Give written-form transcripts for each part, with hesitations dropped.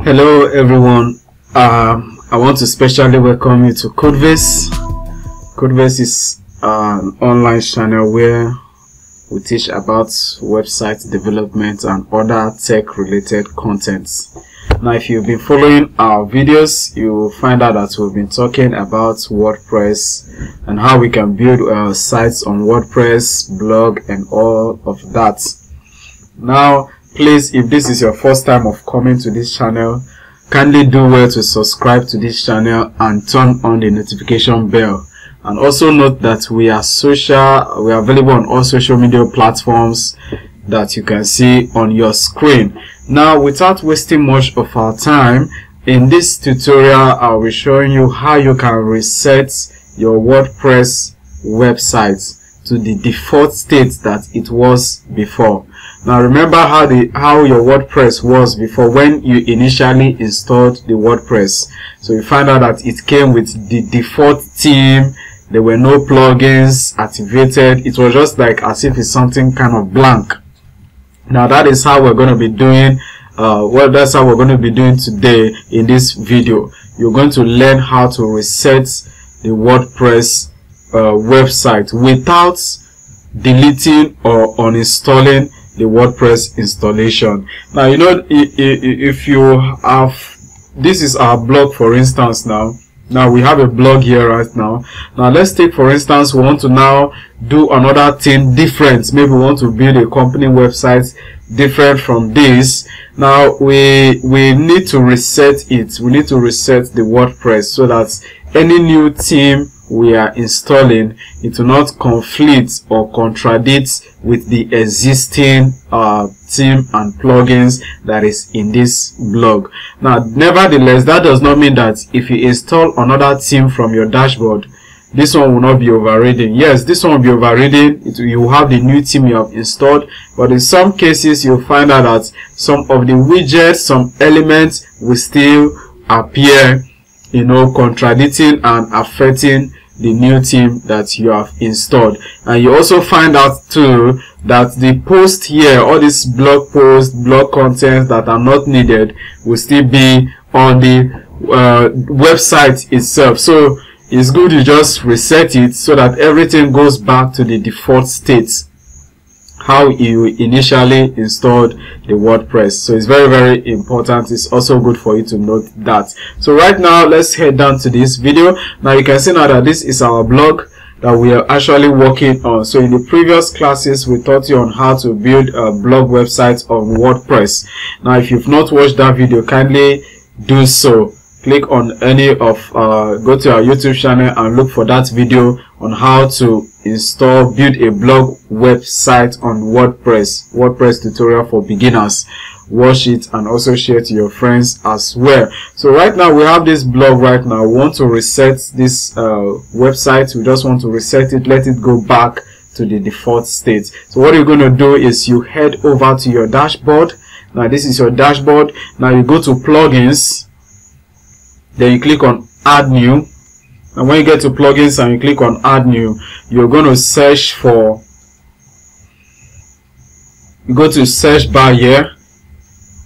Hello everyone. I want to specially welcome you to Codebase. Codebase is an online channel where we teach about website development and other tech related contents. Now if you've been following our videos, you will find out that we've been talking about WordPress and how we can build sites on WordPress, blog and all of that. Now please, if this is your first time of coming to this channel, kindly do well to subscribe to this channel and turn on the notification bell. And also note that we are available on all social media platforms that you can see on your screen. Now, without wasting much of our time, in this tutorial I'll be showing you how you can reset your WordPress website to the default state that it was before. Now remember how your WordPress was before when you initially installed the WordPress. So you find out that it came with the default theme. There were no plugins activated. It was just like as if it's something kind of blank. Now that is how we're going to be doing that's how we're going to be doing today in this video. You're going to learn how to reset the WordPress website without deleting or uninstalling the WordPress installation. Now you know, if you have, this is our blog for instance. Now we have a blog here right now. Now let's take for instance, we want to now do another thing different. Maybe we want to build a company website different from this. Now we need to reset it. We need to reset the WordPress so that any new theme we are installing, it will not conflict or contradict with the existing theme and plugins that is in this blog. Now nevertheless, that does not mean that if you install another theme from your dashboard, this one will not be overridden. Yes, this one will be overridden. You have the new theme you have installed, but in some cases you'll find out that some of the widgets, some elements will still appear, contradicting and affecting the new theme that you have installed. And you also find out too that the post here, all these blog posts, blog contents that are not needed, will still be on the website itself. So it's good you just reset it so that everything goes back to the default state how you initially installed the WordPress. So it's very, very important. It's also good for you to note that. So right now, let's head down to this video. Now you can see now that this is our blog that we are actually working on. So in the previous classes, we taught you on how to build a blog website on WordPress. Now if you've not watched that video, kindly do so. Click on any of go to our YouTube channel and look for that video on how to build a blog website on WordPress tutorial for beginners. Watch it and also share to your friends as well. So right now we have this blog right now. We want to reset this website. We just want to reset it, let it go back to the default state. So what you're going to do is you head over to your dashboard. Now this is your dashboard. Now you go to plugins. Then you click on add new, and when you get to plugins and you click on add new, you're going to search for, you go to search bar here,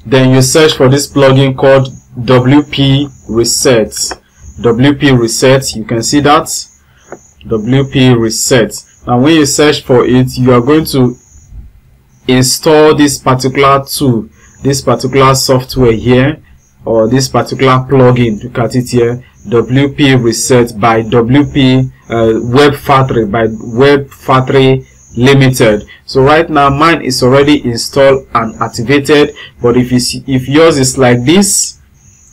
then you search for this plugin called WP Reset. WP Reset, you can see that, WP Reset. Now when you search for it, you are going to install this particular tool, this particular software here, or this particular plugin. Look at it here, WP Reset by Web Factory Limited. So right now mine is already installed and activated, but if yours is like this,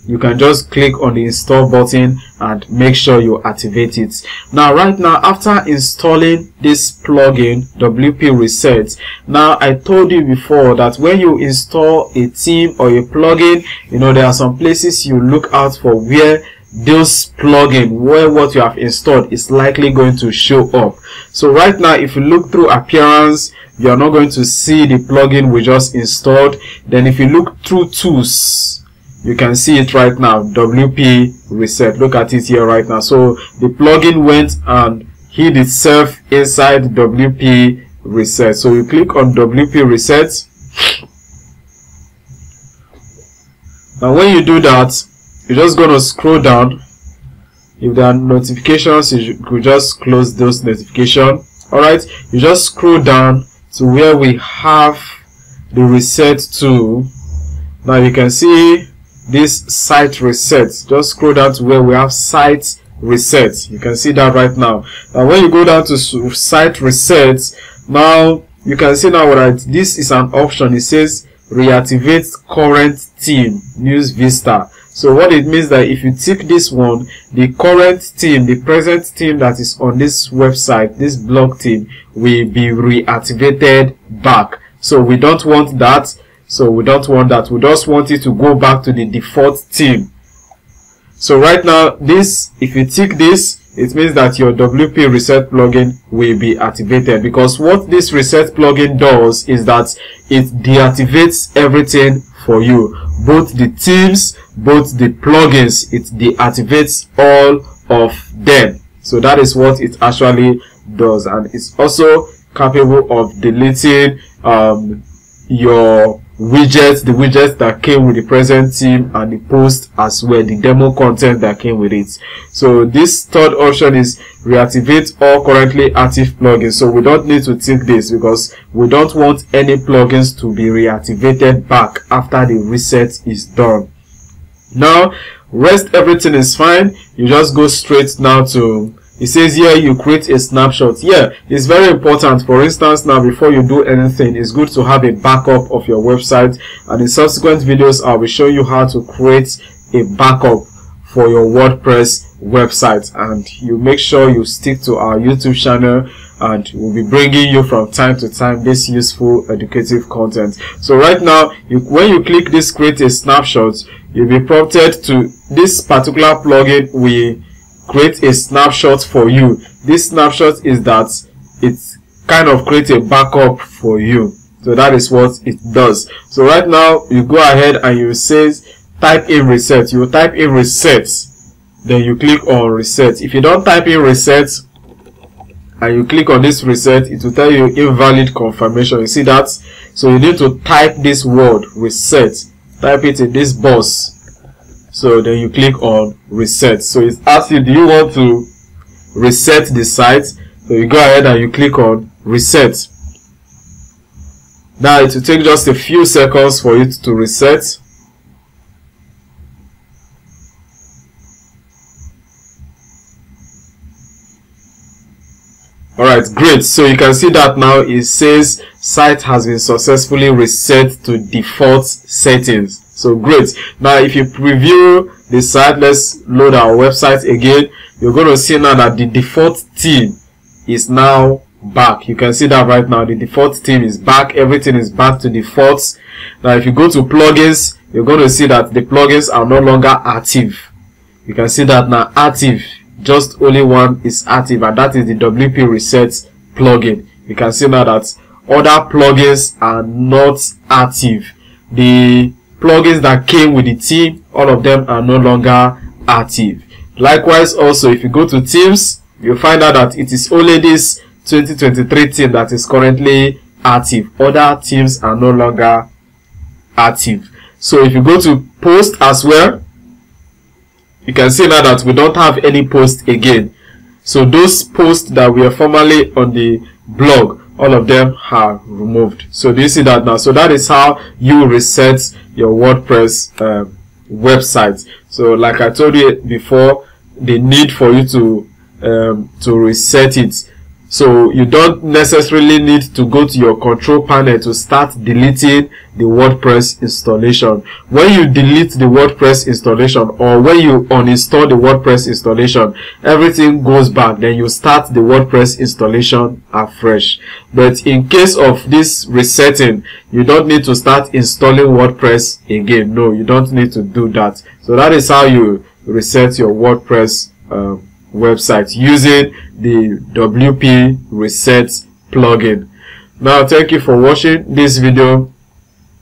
you can just click on the install button and make sure you activate it. Now right now, after installing this plugin WP Reset, now I told you before that when you install a theme or a plugin, there are some places you look out for where those plugin, where what you have installed is likely going to show up. So right now, if you look through appearance, you are not going to see the plugin we just installed. Then if you look through tools, you can see it right now, WP Reset. Look at it here right now. So the plugin went and hid itself inside WP Reset. So you click on WP Reset. Now when you do that, you're just going to scroll down. If there are notifications, you could just close those notifications. Alright, you just scroll down to where we have the reset tool. Now you can see this site reset. Just scroll down to where we have site reset. You can see that right now. Now when you go down to site reset, now you can see now that this is an option. It says reactivate current theme, use Vista. So what it means that if you tick this one, the current theme, the present theme that is on this website, this blog theme, will be reactivated back. So we don't want that. We just want it to go back to the default theme. So right now, this, if you tick this, it means that your WP reset plugin will be activated, because what this reset plugin does is that it deactivates everything for you, both the themes, both the plugins. It deactivates all of them. So that is what it actually does, and it's also capable of deleting your widgets, the widgets that came with the present theme, and the post as well, the demo content that came with it. So this third option is reactivate all currently active plugins. So we don't need to tick this, because we don't want any plugins to be reactivated back after the reset is done. Now rest everything is fine. You just go straight now to, it says here you create a snapshot. Yeah, it's very important. For instance, now before you do anything, it's good to have a backup of your website, and in subsequent videos I will show you how to create a backup for your WordPress website. And you make sure you stick to our YouTube channel, and we'll be bringing you from time to time this useful educative content. So right now, when you click this create a snapshot, you'll be prompted to this particular plugin will create a snapshot for you. This snapshot is that it kind of creates a backup for you. So that is what it does. So right now, you go ahead and you say type in reset. You type in reset, then you click on reset. If you don't type in reset and you click on this reset, it will tell you invalid confirmation. You see that? So you need to type this word reset, type it in this box. So then you click on reset. So it asks you, do you want to reset the site? So you go ahead and you click on reset. Now it will take just a few seconds for it to reset. Alright, great. So you can see that now it says site has been successfully reset to default settings. So great. Now if you preview the site, let's load our website again. You're going to see now that the default theme is now back. You can see that right now the default theme is back. Everything is back to default. Now if you go to plugins, you're going to see that the plugins are no longer active. You can see that now active, just only one is active, and that is the WP reset plugin. You can see now that other plugins are not active. The plugins that came with the theme, all of them are no longer active. Likewise, also if you go to themes, you'll find out that it is only this 2023 theme that is currently active. Other themes are no longer active. So if you go to post as well, you can see now that we don't have any post again. So those posts that were formerly on the blog, all of them are removed. So do you see that now? So that is how you reset your WordPress website. So like I told you before, the need for you to reset it. So you don't necessarily need to go to your control panel to start deleting the WordPress installation. When you delete the WordPress installation, or when you uninstall the WordPress installation, everything goes back. Then you start the WordPress installation afresh. But in case of this resetting, you don't need to start installing WordPress again. No, you don't need to do that. So that is how you reset your WordPress website using the WP reset plugin. Now thank you for watching this video.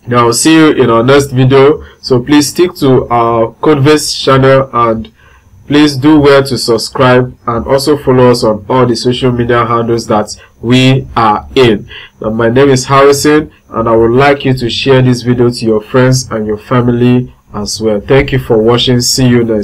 Now I'll see you in our next video. So please stick to our Codebase channel, and please do well to subscribe, and also follow us on all the social media handles that we are in. Now my name is Harrison, and I would like you to share this video to your friends and your family as well. Thank you for watching. See you next.